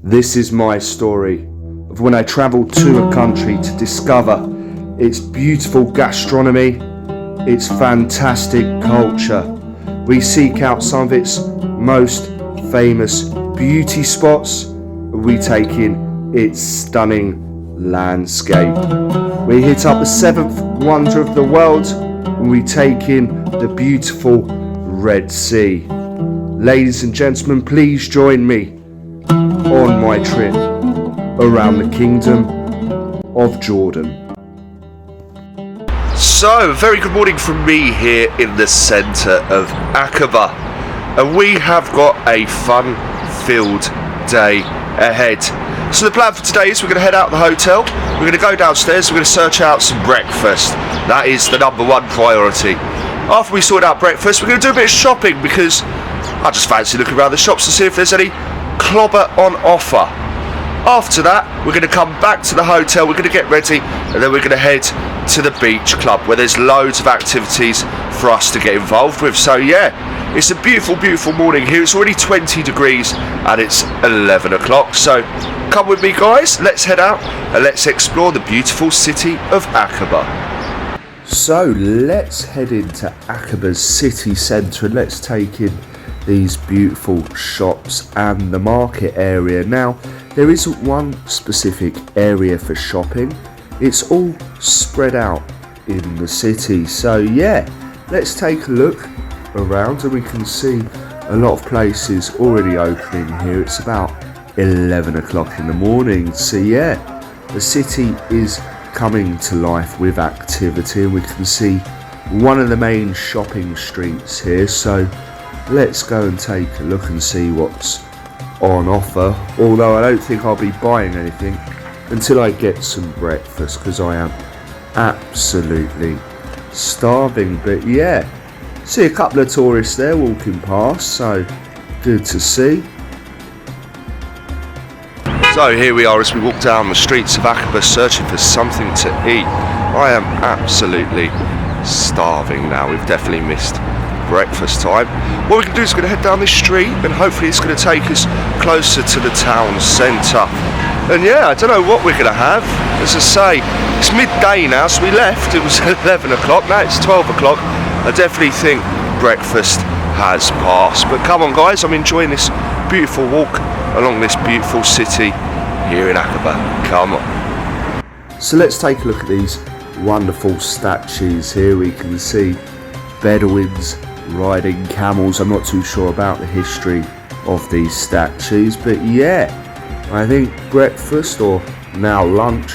This is my story of when I travelled to a country to discover its beautiful gastronomy, its fantastic culture. We seek out some of its most famous beauty spots, and we take in its stunning landscape. We hit up the seventh wonder of the world, and we take in the beautiful Red Sea. Ladies and gentlemen, please join me on my trip around the Kingdom of Jordan. So, very good morning from me here in the centre of Aqaba, and we have got a fun-filled day ahead. So the plan for today is we're going to head out of the hotel, we're going to go downstairs, we're going to search out some breakfast. That is the number one priority. After we sort out breakfast, we're going to do a bit of shopping because I just fancy looking around the shops to see if there's any clobber on offer. After that, we're going to come back to the hotel, we're going to get ready, and then we're going to head to the beach club where there's loads of activities for us to get involved with. So yeah, it's a beautiful, beautiful morning here. It's already 20 degrees and it's 11 o'clock. So come with me, guys. Let's head out and let's explore the beautiful city of Aqaba. So let's head into Aqaba's city centre and let's take in these beautiful shops and the market area. Now, there isn't one specific area for shopping. It's all spread out in the city. So yeah, let's take a look around and we can see a lot of places already opening here. It's about 11 o'clock in the morning. So yeah, the city is coming to life with activity, and we can see one of the main shopping streets here. So let's go and take a look and see what's on offer, although I don't think I'll be buying anything until I get some breakfast because I am absolutely starving. But yeah, see a couple of tourists there walking past, so good to see. So here we are as we walk down the streets of Aqaba searching for something to eat. I am absolutely starving now. We've definitely missed breakfast time. What we can do is we're going to head down this street and hopefully it's going to take us closer to the town centre. And yeah, I don't know what we're going to have. As I say, it's midday now, so we left, it was 11 o'clock, now it's 12 o'clock. I definitely think breakfast has passed. But come on guys, I'm enjoying this beautiful walk along this beautiful city here in Aqaba. Come on. So let's take a look at these wonderful statues here. We can see Bedouins riding camels. I'm not too sure about the history of these statues, but yeah, I think breakfast, or now lunch,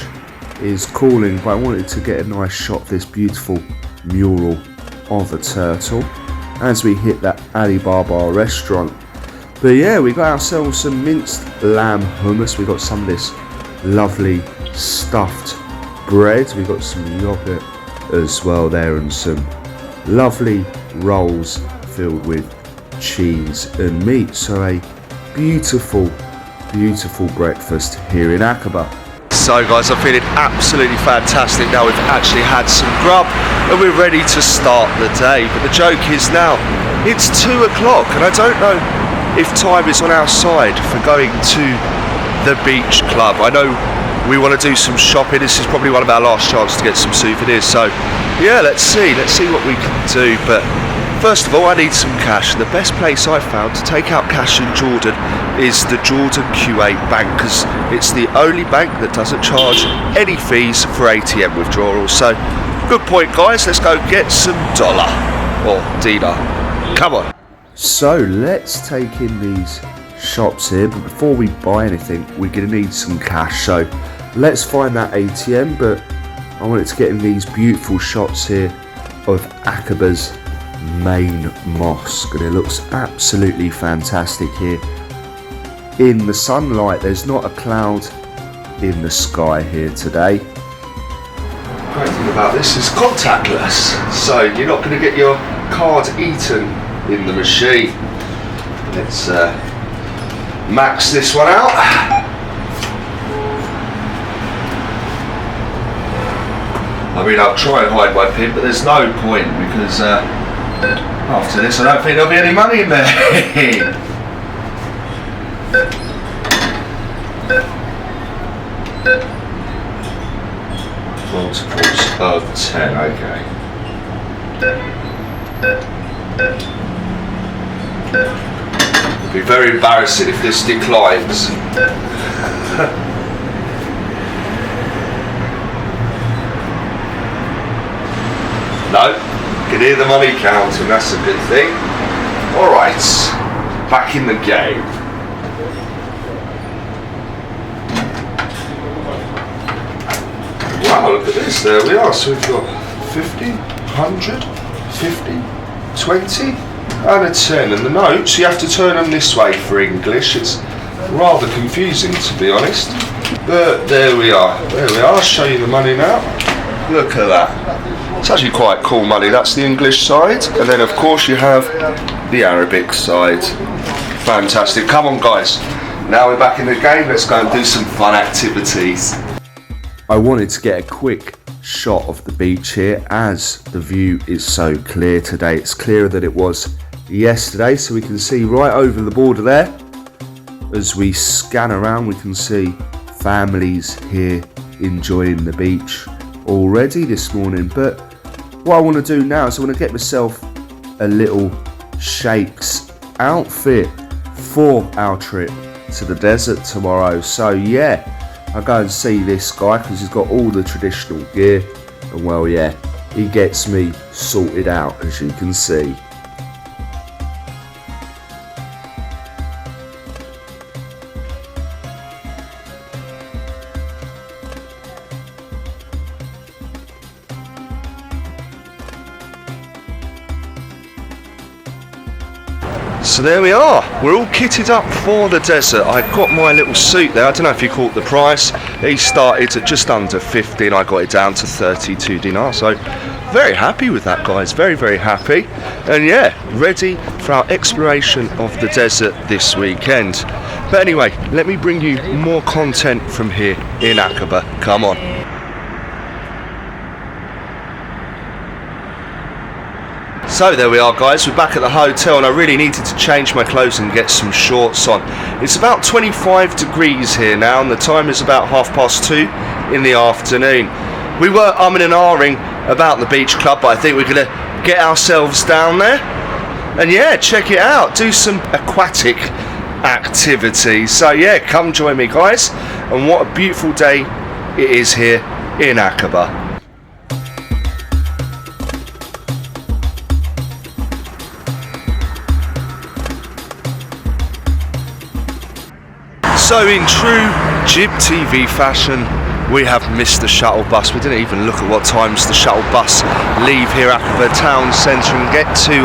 is calling. But I wanted to get a nice shot of this beautiful mural of a turtle as we hit that Alibaba restaurant. But yeah, we got ourselves some minced lamb hummus. We got some of this lovely stuffed bread. We got some yogurt as well there, and some lovely rolls filled with cheese and meat. So a beautiful, beautiful breakfast here in Aqaba. So guys, I'm feeling absolutely fantastic now. We've actually had some grub and we're ready to start the day. But the joke is now it's 2 o'clock and I don't know if time is on our side for going to the beach club. I know we want to do some shopping. This is probably one of our last chances to get some souvenirs. So yeah, let's see what we can do. But first of all, I need some cash. The best place I've found to take out cash in Jordan is the Jordan Q8 bank, because it's the only bank that doesn't charge any fees for ATM withdrawals. So good point guys, let's go get some dollar or dinar. Come on. So let's take in these shops here, but before we buy anything we're going to need some cash. So let's find that ATM, but I wanted to get in these beautiful shots here of Aqaba's main mosque, and it looks absolutely fantastic here in the sunlight. There's not a cloud in the sky here today. Great thing about this is contactless, so you're not going to get your card eaten in the machine. Let's max this one out. I mean, I'll try and hide my PIN, but there's no point because after this I don't think there'll be any money in there. Multiples of 10, okay. It'd be very embarrassing if this declines. No, you can hear the money counting, that's a good thing. Alright, back in the game. Wow, look at this, there we are. So we've got 50, 100, 50, 20 and a 10. And the notes, you have to turn them this way for English. It's rather confusing, to be honest. But there we are, I'll show you the money now. Look at that. It's actually quite cool money. That's the English side. And then of course you have the Arabic side. Fantastic. Come on guys. Now we're back in the game. Let's go and do some fun activities. I wanted to get a quick shot of the beach here as the view is so clear today. It's clearer than it was yesterday, so we can see right over the border there. As we scan around, we can see families here enjoying the beach already this morning. But what I want to do now is I want to get myself a little shakes outfit for our trip to the desert tomorrow. So yeah, I'll go and see this guy because he's got all the traditional gear, and well yeah, he gets me sorted out, as you can see. So there we are, we're all kitted up for the desert. I got my little suit there, I don't know if you caught the price. He started at just under 50 and I got it down to 32 dinars. So very happy with that guys, very, very happy. And yeah, ready for our exploration of the desert this weekend. But anyway, let me bring you more content from here in Aqaba. Come on. So there we are guys, we're back at the hotel and I really needed to change my clothes and get some shorts on. It's about 25 degrees here now and the time is about 2:30 in the afternoon. We were umming and ahhing about the beach club, but I think we're going to get ourselves down there and yeah, check it out, do some aquatic activities. So yeah, come join me guys, and what a beautiful day it is here in Aqaba. So in true Jib TV fashion, we have missed the shuttle bus. We didn't even look at what times the shuttle bus leave here at Aqaba town centre and get to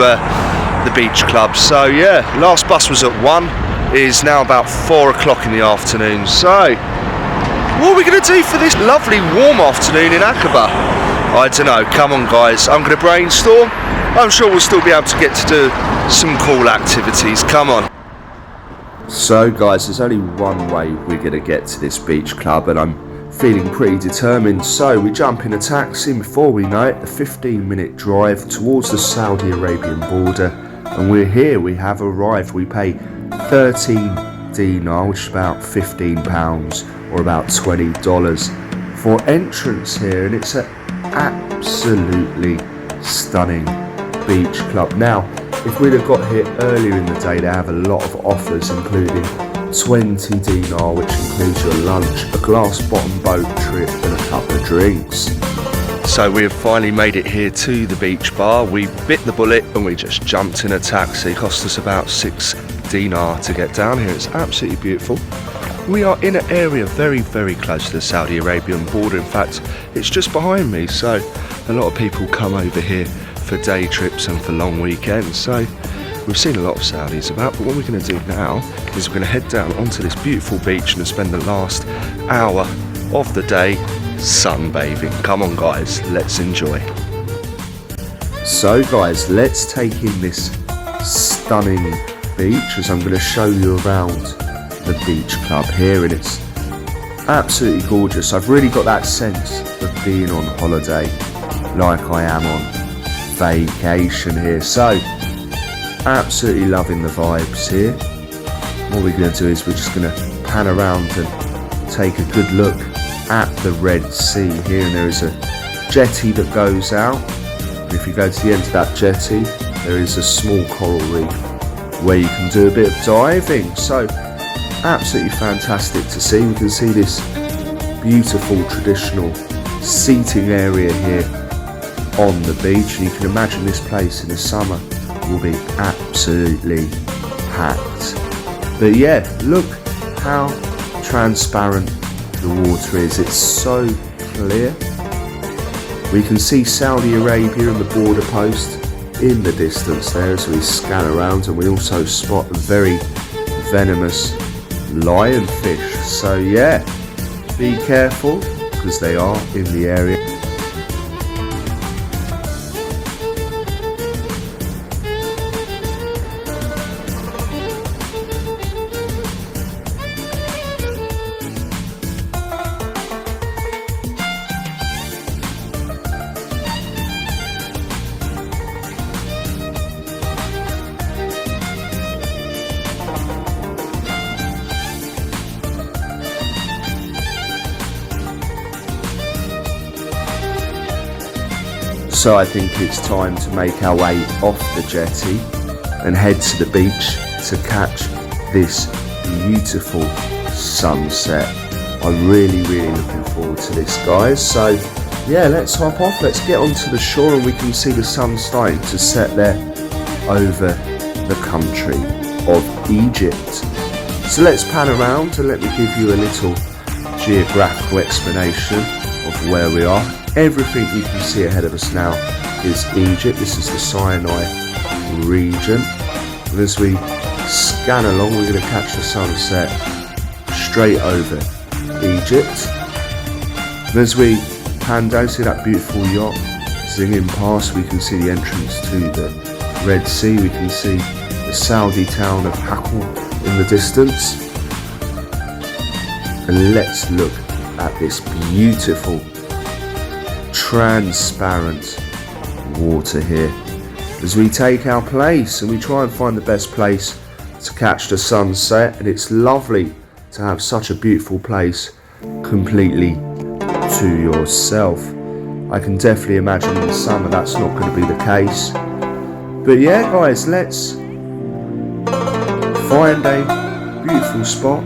the beach club. So yeah, last bus was at 1, it is now about 4 o'clock in the afternoon. So what are we going to do for this lovely warm afternoon in Aqaba? I don't know, come on guys, I'm going to brainstorm. I'm sure we'll still be able to get to do some cool activities, come on. So guys, there's only one way we're going to get to this beach club and I'm feeling pretty determined. So we jump in a taxi and before we know it, a 15-minute drive towards the Saudi Arabian border, and we're here, we have arrived. We pay 13 dinar, which is about £15 or about $20 for entrance here, and it's an absolutely stunning beach club. Now if we'd have got here earlier in the day, they have a lot of offers including 20 dinar, which includes your lunch, a glass bottom boat trip and a couple of drinks. So we have finally made it here to the beach bar. We bit the bullet and we just jumped in a taxi. It cost us about 6 dinar to get down here. It's absolutely beautiful. We are in an area very, very close to the Saudi Arabian border. In fact, it's just behind me. So a lot of people come over here for day trips and for long weekends. So we've seen a lot of Saudis about, but what we're going to do now is we're going to head down onto this beautiful beach and spend the last hour of the day sunbathing. Come on guys, let's enjoy. So guys, let's take in this stunning beach as I'm going to show you around the beach club here, and it's absolutely gorgeous. I've really got that sense of being on holiday like I am on vacation here. So absolutely loving the vibes here. What we're going to do is we're just going to pan around and take a good look at the Red Sea here, and there is a jetty that goes out. And if you go to the end of that jetty, there is a small coral reef where you can do a bit of diving. So absolutely fantastic to see. We can see this beautiful traditional seating area here on the beach, and you can imagine this place in the summer will be absolutely packed. But yeah, look how transparent the water is. It's so clear. We can see Saudi Arabia and the border post in the distance there as we scan around, and we also spot a very venomous lionfish. So yeah, be careful because they are in the area. So I think it's time to make our way off the jetty and head to the beach to catch this beautiful sunset. I'm really looking forward to this, guys. So yeah, let's hop off, let's get onto the shore, and we can see the sun starting to set there over the country of Egypt. So let's pan around and let me give you a little geographical explanation of where we are. Everything you can see ahead of us now is Egypt. This is the Sinai region. And as we scan along, we're going to catch the sunset straight over Egypt. And as we pan down, see that beautiful yacht zinging past, we can see the entrance to the Red Sea. We can see the Saudi town of Aqaba in the distance. And let's look at this beautiful transparent water here as we take our place and we try and find the best place to catch the sunset. And it's lovely to have such a beautiful place completely to yourself. I can definitely imagine in the summer that's not going to be the case. But yeah, guys, let's find a beautiful spot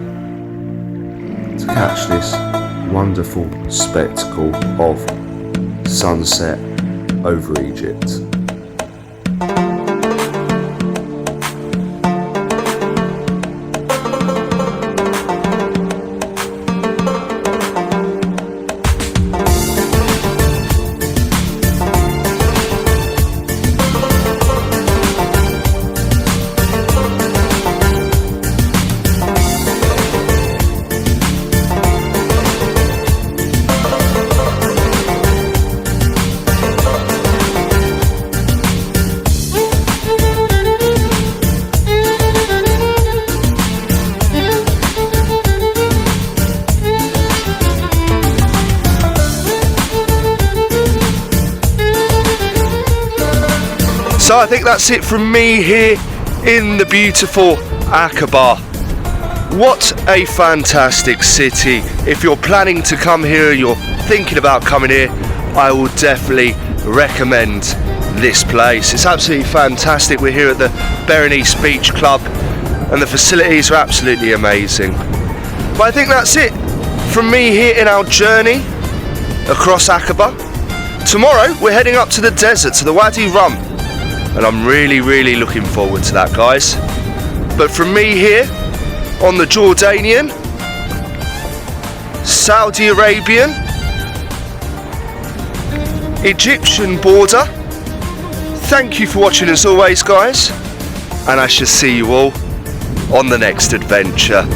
to catch this wonderful spectacle of sunset over Egypt. So I think that's it from me here in the beautiful Aqaba. What a fantastic city. If you're planning to come here, you're thinking about coming here, I will definitely recommend this place. It's absolutely fantastic. We're here at the Berenice Beach Club and the facilities are absolutely amazing. But I think that's it from me here in our journey across Aqaba. Tomorrow we're heading up to the desert, to the Wadi Rum, and I'm really looking forward to that, guys. But from me here on the Jordanian, Saudi Arabian, Egyptian border, thank you for watching as always, guys, and I shall see you all on the next adventure.